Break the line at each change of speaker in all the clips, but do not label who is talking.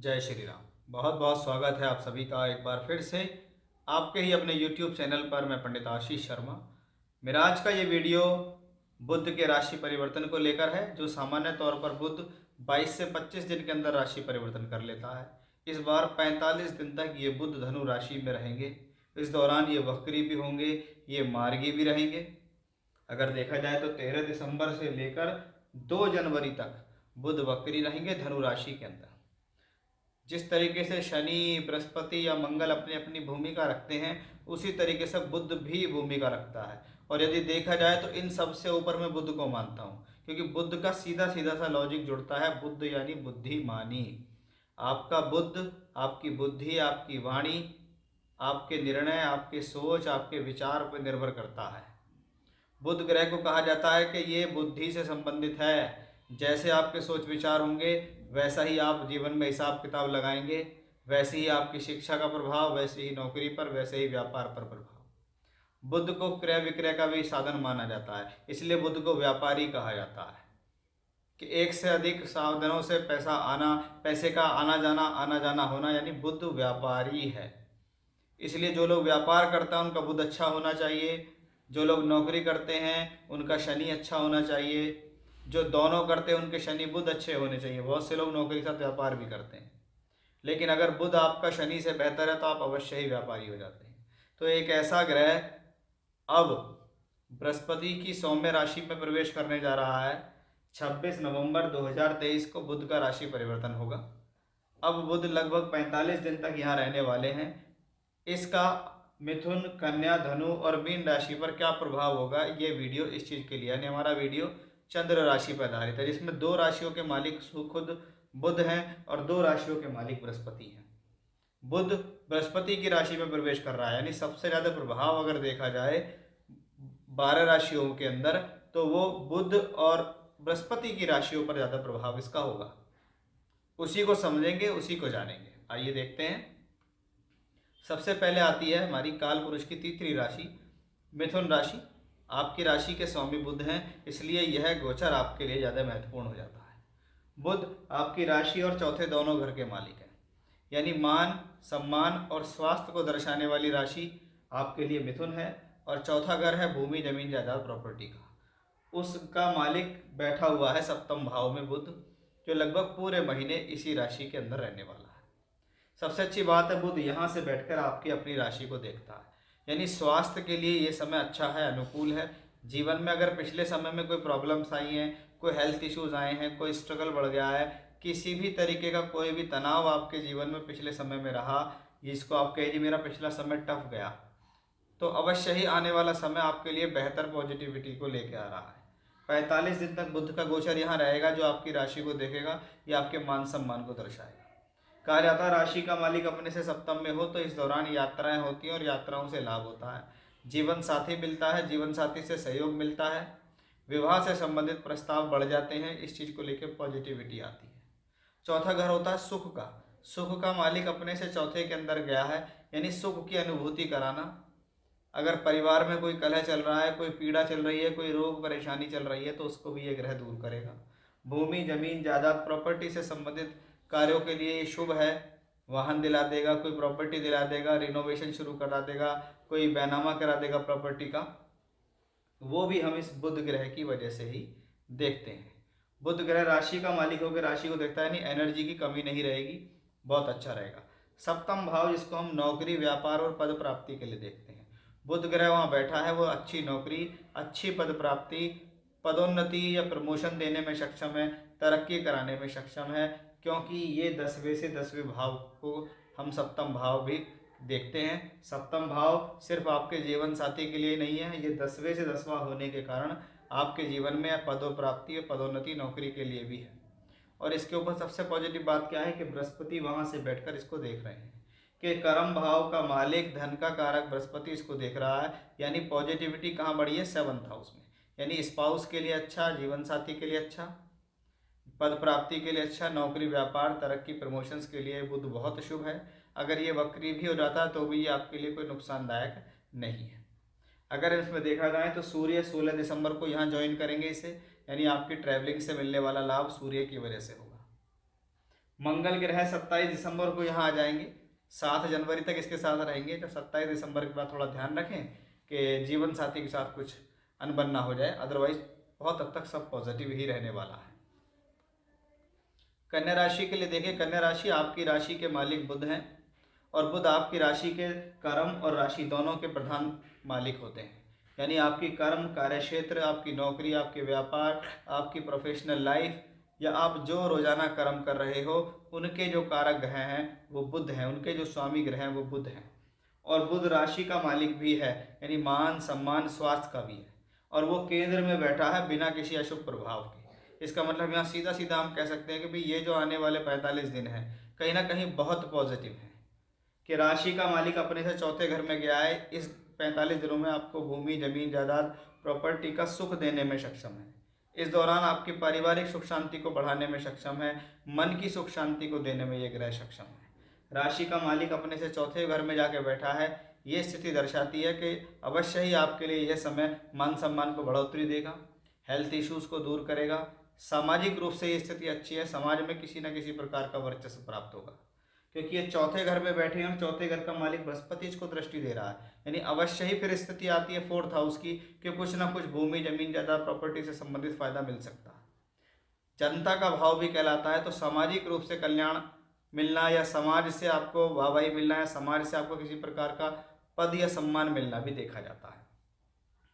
जय श्री राम। बहुत बहुत स्वागत है आप सभी का एक बार फिर से आपके ही अपने YouTube चैनल पर। मैं पंडित आशीष शर्मा। मेरा आज का ये वीडियो बुध के राशि परिवर्तन को लेकर है, जो सामान्य तौर पर बुध 22 से 25 दिन के अंदर राशि परिवर्तन कर लेता है। इस बार 45 दिन तक ये बुध धनु राशि में रहेंगे। इस दौरान ये वक्री भी होंगे, ये मार्गी भी रहेंगे। अगर देखा जाए तो 13 दिसंबर से लेकर 2 जनवरी तक बुध वक्री रहेंगे धनु राशि के अंदर। जिस तरीके से शनि, बृहस्पति या मंगल अपनी अपनी भूमिका रखते हैं, उसी तरीके से बुध भी भूमिका रखता है। और यदि देखा जाए तो इन सबसे ऊपर मैं बुध को मानता हूँ, क्योंकि बुध का सीधा सीधा सा लॉजिक जुड़ता है। बुध यानी बुद्धिमानी। आपका बुद्ध, आपकी बुद्धि, आपकी वाणी, आपके निर्णय, आपके सोच, आपके विचार पर निर्भर करता है। बुध ग्रह को कहा जाता है कि ये बुद्धि से संबंधित है। जैसे आपके सोच विचार होंगे, वैसा ही आप जीवन में हिसाब किताब लगाएंगे, वैसे ही आपकी शिक्षा का प्रभाव, वैसे ही नौकरी पर, वैसे ही व्यापार पर प्रभाव। बुध को क्रय विक्रय का भी साधन माना जाता है, इसलिए बुध को व्यापारी कहा जाता है कि एक से अधिक साधनों से पैसे का आना जाना होना, यानी बुध व्यापारी है। इसलिए जो लोग व्यापार करता है उनका बुध अच्छा होना चाहिए। जो लोग नौकरी करते हैं उनका शनि अच्छा होना चाहिए। जो दोनों करते हैं उनके शनि बुध अच्छे होने चाहिए। बहुत से लोग नौकरी के साथ व्यापार भी करते हैं, लेकिन अगर बुध आपका शनि से बेहतर है तो आप अवश्य ही व्यापारी हो जाते हैं। तो एक ऐसा ग्रह अब बृहस्पति की सौम्य राशि में प्रवेश करने जा रहा है। 26 नवंबर 2023 को बुध का राशि परिवर्तन होगा। अब बुध लगभग 45 दिन तक यहाँ रहने वाले हैं। इसका मिथुन, कन्या, धनु और मीन राशि पर क्या प्रभाव होगा, ये वीडियो इस चीज़ के लिए, यानी हमारा वीडियो चंद्र राशि पर आधारित है, जिसमें 2 राशियों के मालिक खुद बुध हैं और 2 राशियों के मालिक बृहस्पति हैं। बुध बृहस्पति की राशि में प्रवेश कर रहा है, यानी सबसे ज़्यादा प्रभाव अगर देखा जाए 12 राशियों के अंदर, तो वो बुध और बृहस्पति की राशियों पर ज़्यादा प्रभाव इसका होगा। उसी को समझेंगे, उसी को जानेंगे। आइए देखते हैं। सबसे पहले आती है हमारी काल पुरुष की तीसरी राशि, मिथुन राशि। आपकी राशि के स्वामी बुध हैं, इसलिए यह गोचर आपके लिए ज़्यादा महत्वपूर्ण हो जाता है। बुध आपकी राशि और चौथे दोनों घर के मालिक हैं, यानी मान, सम्मान और स्वास्थ्य को दर्शाने वाली राशि आपके लिए मिथुन है। और चौथा घर है भूमि, जमीन, जायदाद, प्रॉपर्टी का। उसका मालिक बैठा हुआ है सप्तम भाव में बुध, जो लगभग पूरे महीने इसी राशि के अंदर रहने वाला है। सबसे अच्छी बात है, बुध यहाँ से बैठकर आपकी अपनी राशि को देखता है, यानी स्वास्थ्य के लिए ये समय अच्छा है, अनुकूल है। जीवन में अगर पिछले समय में कोई प्रॉब्लम्स आई हैं, कोई हेल्थ इश्यूज आए हैं, कोई स्ट्रगल बढ़ गया है, किसी भी तरीके का कोई भी तनाव आपके जीवन में पिछले समय में रहा, जिसको आप कहिए मेरा पिछला समय टफ गया, तो अवश्य ही आने वाला समय आपके लिए बेहतर पॉजिटिविटी को लेकर आ रहा है। 45 दिन तक बुध का गोचर यहाँ रहेगा, जो आपकी राशि को देखेगा, ये आपके मान सम्मान को दर्शाएगा। कहा जाता है राशि का मालिक अपने से सप्तम में हो तो इस दौरान यात्राएं होती हैं और यात्राओं से लाभ होता है। जीवन साथी मिलता है, जीवन साथी से सहयोग मिलता है, विवाह से संबंधित प्रस्ताव बढ़ जाते हैं। इस चीज़ को लेकर पॉजिटिविटी आती है। चौथा घर होता है सुख का। सुख का मालिक अपने से चौथे के अंदर गया है, यानी सुख की अनुभूति कराना। अगर परिवार में कोई कलह चल रहा है, कोई पीड़ा चल रही है, कोई रोग परेशानी चल रही है, तो उसको भी ये ग्रह दूर करेगा। भूमि, जमीन, जायदाद, प्रॉपर्टी से संबंधित कार्यों के लिए ये शुभ है। वाहन दिला देगा, कोई प्रॉपर्टी दिला देगा, रिनोवेशन शुरू करा देगा, कोई बैनामा करा देगा प्रॉपर्टी का। वो भी हम इस बुध ग्रह की वजह से ही देखते हैं। बुध ग्रह राशि का मालिक होकर राशि को देखता है, यानी एनर्जी की कमी नहीं रहेगी, बहुत अच्छा रहेगा। सप्तम भाव, जिसको हम नौकरी, व्यापार और पद प्राप्ति के लिए देखते हैं, बुध ग्रह वहाँ बैठा है। वो अच्छी नौकरी, अच्छी पद प्राप्ति, पदोन्नति या प्रमोशन देने में सक्षम है, तरक्की कराने में सक्षम है, क्योंकि ये 10वें से 10वें भाव को हम सप्तम भाव भी देखते हैं। सप्तम भाव सिर्फ आपके जीवन साथी के लिए नहीं है, ये 10वें से 10वां होने के कारण आपके जीवन में पदोप्राप्ति और पदोन्नति, नौकरी के लिए भी है। और इसके ऊपर सबसे पॉजिटिव बात क्या है कि बृहस्पति वहाँ से बैठकर इसको देख रहे हैं, कि कर्म भाव का मालिक, धन का कारक बृहस्पति इसको देख रहा है, यानी पॉजिटिविटी कहाँ बढ़ी है, 7th हाउस में। यानी स्पाउस के लिए अच्छा, जीवन साथी के लिए अच्छा, पद प्राप्ति के लिए अच्छा, नौकरी, व्यापार, तरक्की, प्रमोशंस के लिए बुध बहुत शुभ है। अगर ये वक्री भी हो जाता है तो भी ये आपके लिए कोई नुकसानदायक नहीं है। अगर इसमें देखा जाए तो सूर्य 16 दिसंबर को यहाँ ज्वाइन करेंगे इसे, यानी आपकी ट्रैवलिंग से मिलने वाला लाभ सूर्य की वजह से होगा। मंगल ग्रह 27 दिसंबर को यहाँ आ जाएंगे, 7 जनवरी तक इसके साथ रहेंगे। तो 27 दिसंबर के बाद थोड़ा ध्यान रखें कि जीवन साथी के साथ कुछ अनबन ना हो जाए, अदरवाइज बहुत हद तक सब पॉजिटिव ही रहने वाला है। कन्या राशि के लिए देखिए, कन्या राशि आपकी राशि के मालिक बुध हैं और बुध आपकी राशि के कर्म और राशि दोनों के प्रधान मालिक होते हैं। यानी आपकी कर्म, कार्यक्षेत्र, आपकी नौकरी, आपके व्यापार, आपकी प्रोफेशनल लाइफ या आप जो रोजाना कर्म कर रहे हो, उनके जो कारक ग्रह हैं वो बुध हैं, उनके जो स्वामी ग्रह हैं वो बुध हैं। और बुध राशि का मालिक भी है, यानी मान सम्मान स्वास्थ्य का भी है, और वो केंद्र में बैठा है बिना किसी अशुभ प्रभाव के। इसका मतलब यहाँ सीधा सीधा हम कह सकते हैं कि भाई ये जो आने वाले 45 दिन हैं कहीं ना कहीं बहुत पॉजिटिव है, कि राशि का मालिक अपने से चौथे घर में गया है। इस 45 दिनों में आपको भूमि, जमीन, जायदाद, प्रॉपर्टी का सुख देने में सक्षम है। इस दौरान आपकी पारिवारिक सुख शांति को बढ़ाने में सक्षम है, मन की सुख शांति को देने में ये ग्रह सक्षम है। राशि का मालिक अपने से चौथे घर में जाके बैठा है, ये स्थिति दर्शाती है कि अवश्य ही आपके लिए यह समय मान सम्मान को बढ़ोतरी देगा, हेल्थ इश्यूज को दूर करेगा। सामाजिक रूप से ये स्थिति अच्छी है, समाज में किसी न किसी प्रकार का वर्चस्व प्राप्त होगा, क्योंकि ये चौथे घर में बैठे हैं और चौथे घर का मालिक बृहस्पति इसको दृष्टि दे रहा है। यानी अवश्य ही फिर स्थिति आती है फोर्थ हाउस की कि कुछ ना कुछ भूमि, जमीन, जायदाद, प्रॉपर्टी से संबंधित फायदा मिल सकता है। जनता का भाव भी कहलाता है, तो सामाजिक रूप से कल्याण मिलना या समाज से आपको वाहवाही मिलना या समाज से आपको किसी प्रकार का पद या सम्मान मिलना भी देखा जाता है।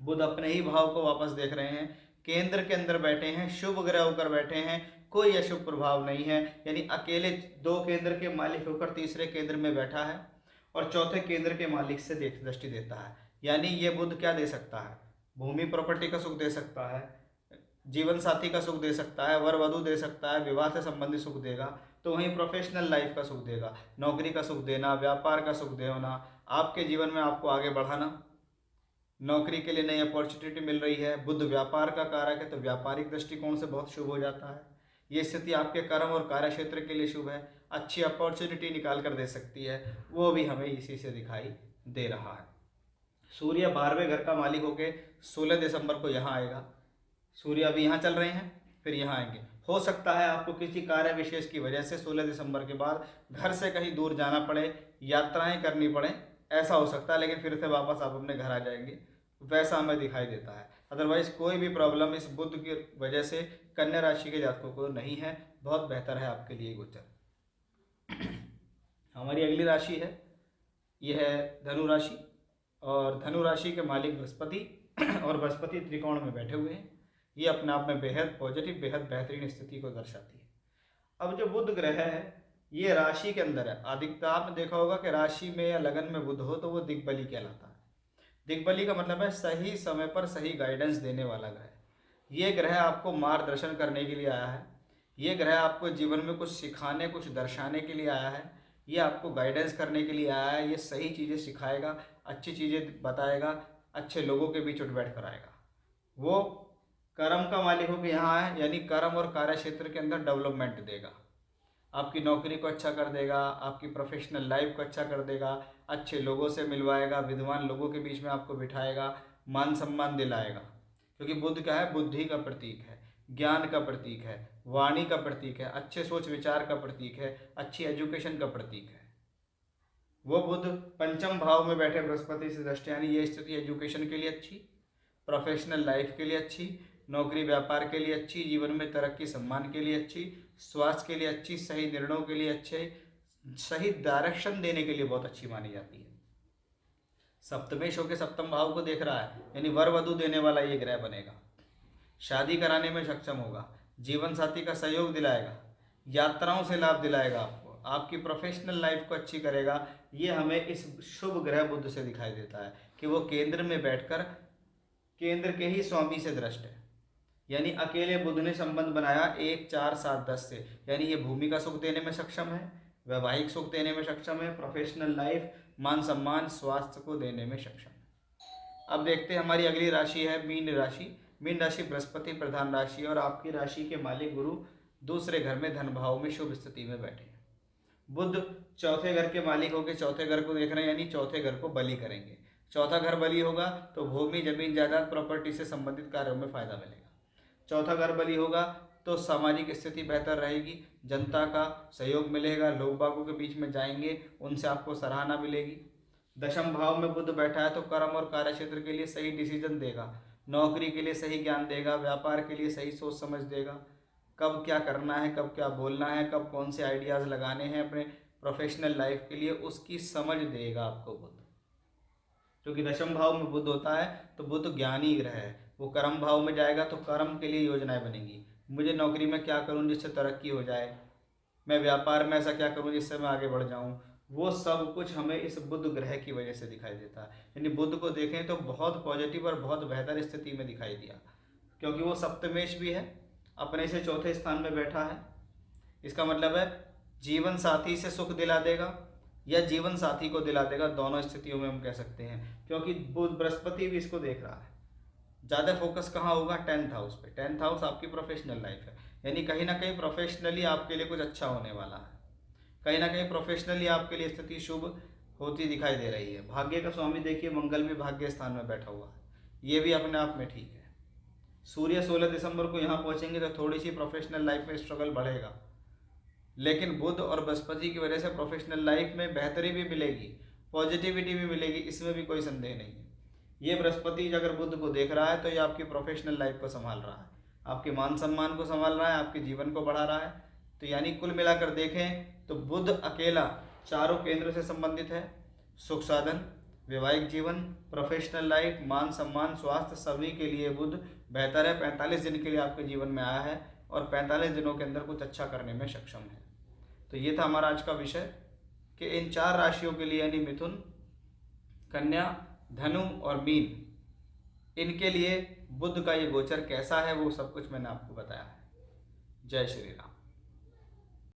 बुध अपने ही भाव को वापस देख रहे हैं, केंद्र के अंदर बैठे हैं, शुभ ग्रह होकर बैठे हैं, कोई अशुभ प्रभाव नहीं है। यानी अकेले 2 केंद्र के मालिक होकर तीसरे केंद्र में बैठा है और चौथे केंद्र के मालिक से दृष्टि देता है। यानी ये बुध क्या दे सकता है? भूमि प्रॉपर्टी का सुख दे सकता है, जीवन साथी का सुख दे सकता है, वर वधु दे सकता है, विवाह से संबंधित सुख देगा। तो वहीं प्रोफेशनल लाइफ का सुख देगा, नौकरी का सुख देना, व्यापार का सुख देना, आपके जीवन में आपको आगे बढ़ाना, नौकरी के लिए नई अपॉर्चुनिटी मिल रही है। बुध व्यापार का कारक है, तो व्यापारिक दृष्टिकोण से बहुत शुभ हो जाता है। ये स्थिति आपके कर्म और कार्य क्षेत्र के लिए शुभ है, अच्छी अपॉर्चुनिटी निकाल कर दे सकती है, वो भी हमें इसी से दिखाई दे रहा है। सूर्य 12वें घर का मालिक होके 16 दिसंबर को यहाँ आएगा। सूर्य अभी यहाँ चल रहे हैं, फिर यहाँ आएंगे। हो सकता है आपको किसी कार्य विशेष की वजह से 16 दिसंबर के बाद घर से कहीं दूर जाना पड़े, यात्राएं करनी पड़े, ऐसा हो सकता है, लेकिन फिर से वापस आप अपने घर आ जाएंगे, वैसा हमें दिखाई देता है। अदरवाइज कोई भी प्रॉब्लम इस बुध की वजह से कन्या राशि के जातकों को नहीं है, बहुत बेहतर है आपके लिए गोचर। हमारी अगली राशि है, यह है धनु राशि, और धनु राशि के मालिक बृहस्पति और बृहस्पति त्रिकोण में बैठे हुए हैं। ये अपने आप में बेहद पॉजिटिव, बेहद बेहतरीन स्थिति को दर्शाती है। अब जो बुध ग्रह है ये राशि के अंदर है। अधिकतर आपने देखा होगा कि राशि में या लगन में बुध हो तो वो दिग्बली कहलाता है। दिग्बली का मतलब है सही समय पर सही गाइडेंस देने वाला ग्रह। ये ग्रह आपको मार्गदर्शन करने के लिए आया है, ये ग्रह आपको जीवन में कुछ सिखाने, कुछ दर्शाने के लिए आया है, ये आपको गाइडेंस करने के लिए आया है। ये सही चीज़ें सिखाएगा, अच्छी चीज़ें बताएगा, अच्छे लोगों के बीच उठ बैठ कर आएगा। वो कर्म का मालिक होकर यहाँ है, यानी कर्म और कार्य क्षेत्र के अंदर डेवलपमेंट देगा, आपकी नौकरी को अच्छा कर देगा, आपकी प्रोफेशनल लाइफ को अच्छा कर देगा, अच्छे लोगों से मिलवाएगा, विद्वान लोगों के बीच में आपको बिठाएगा, मान सम्मान दिलाएगा। क्योंकि बुध क्या है? बुद्धि का प्रतीक है, ज्ञान का प्रतीक है, वाणी का प्रतीक है, अच्छे सोच विचार का प्रतीक है, अच्छी एजुकेशन का प्रतीक है। वो बुध पंचम भाव में बैठे बृहस्पति से दृष्टि, यानी ये स्थिति एजुकेशन के लिए अच्छी, प्रोफेशनल लाइफ के लिए अच्छी, नौकरी व्यापार के लिए अच्छी, जीवन में तरक्की सम्मान के लिए अच्छी, स्वास्थ्य के लिए अच्छी, सही निर्णयों के लिए अच्छे, सही डायरेक्शन देने के लिए बहुत अच्छी मानी जाती है। सप्तमेश होकर सप्तम भाव को देख रहा है, यानी वर वधु देने वाला ये ग्रह बनेगा, शादी कराने में सक्षम होगा, जीवन साथी का सहयोग दिलाएगा, यात्राओं से लाभ दिलाएगा आपको, आपकी प्रोफेशनल लाइफ को अच्छी करेगा। ये हमें इस शुभ ग्रह बुध से दिखाई देता है कि वो केंद्र में बैठकर केंद्र के ही स्वामी से दृष्ट है। यानी अकेले बुध ने संबंध बनाया 1, 4, 7, 10 से, यानी ये भूमि का सुख देने में सक्षम है, वैवाहिक सुख देने में सक्षम है, प्रोफेशनल लाइफ, मान सम्मान, स्वास्थ्य को देने में सक्षम है। अब देखते हैं हमारी अगली राशि है मीन राशि। मीन राशि बृहस्पति प्रधान राशि है और आपकी राशि के मालिक गुरु दूसरे घर में धन भाव में शुभ स्थिति में बैठे हैं। बुध चौथे घर के मालिक होकर चौथे घर को देख रहे हैं, यानी चौथे घर को बली करेंगे। चौथा घर बली होगा तो भूमि, जमीन, जायदाद, प्रॉपर्टी से संबंधित कार्यों में फायदा मिलेगा। चौथा घर बली होगा तो सामाजिक स्थिति बेहतर रहेगी, जनता का सहयोग मिलेगा, लोग बागों के बीच में जाएंगे, उनसे आपको सराहना मिलेगी। दशम भाव में बुध बैठा है तो कर्म और कार्य क्षेत्र के लिए सही डिसीजन देगा, नौकरी के लिए सही ज्ञान देगा, व्यापार के लिए सही सोच समझ देगा, कब क्या करना है, कब क्या बोलना है, कब कौन से आइडियाज़ लगाने हैं अपने प्रोफेशनल लाइफ के लिए, उसकी समझ देगा आपको बुध। क्योंकि दशम भाव में बुध होता है तो बुध ज्ञानी ग्रह है, वो कर्म भाव में जाएगा तो कर्म के लिए योजनाएं बनेंगी। मुझे नौकरी में क्या करूं जिससे तरक्की हो जाए, मैं व्यापार में ऐसा क्या करूं जिससे मैं आगे बढ़ जाऊं, वो सब कुछ हमें इस बुध ग्रह की वजह से दिखाई देता है। यानी बुध को देखें तो बहुत पॉजिटिव और बहुत बेहतर स्थिति में दिखाई दिया, क्योंकि वो सप्तमेश भी है, अपने से चौथे स्थान में बैठा है। इसका मतलब है जीवन साथी से सुख दिला देगा या जीवन साथी को दिला देगा, दोनों स्थितियों में हम कह सकते हैं, क्योंकि बुध बृहस्पति भी इसको देख रहा है। ज़्यादा फोकस कहाँ होगा? 10th हाउस पे। 10th हाउस आपकी प्रोफेशनल लाइफ है, यानी कहीं ना कहीं प्रोफेशनली आपके लिए कुछ अच्छा होने वाला है, कहीं ना कहीं प्रोफेशनली आपके लिए स्थिति शुभ होती दिखाई दे रही है। भाग्य का स्वामी देखिए मंगल भी भाग्य स्थान में बैठा हुआ है, ये भी अपने आप में ठीक है। सूर्य 16 दिसंबर को यहाँ पहुँचेंगे तो थोड़ी सी प्रोफेशनल लाइफ में स्ट्रगल बढ़ेगा, लेकिन बुध और बृहस्पति की वजह से प्रोफेशनल लाइफ में बेहतरी भी मिलेगी, पॉजिटिविटी भी मिलेगी, इसमें भी कोई संदेह नहीं है। ये बृहस्पति अगर बुध को देख रहा है तो ये आपकी प्रोफेशनल लाइफ को संभाल रहा है, आपके मान सम्मान को संभाल रहा है, आपके जीवन को बढ़ा रहा है। तो यानी कुल मिलाकर देखें तो बुध अकेला चारों केंद्र से संबंधित है, सुख साधन, वैवाहिक जीवन, प्रोफेशनल लाइफ, मान सम्मान, स्वास्थ्य, सभी के लिए बुध बेहतर है। 45 दिन के लिए आपके जीवन में आया है और 45 दिनों के अंदर कुछ अच्छा करने में सक्षम है। तो ये था हमारा आज का विषय कि इन 4 राशियों के लिए यानी मिथुन, कन्या, धनु और मीन, इनके लिए बुध का ये गोचर कैसा है वो सब कुछ मैंने आपको बताया है। जय श्री राम।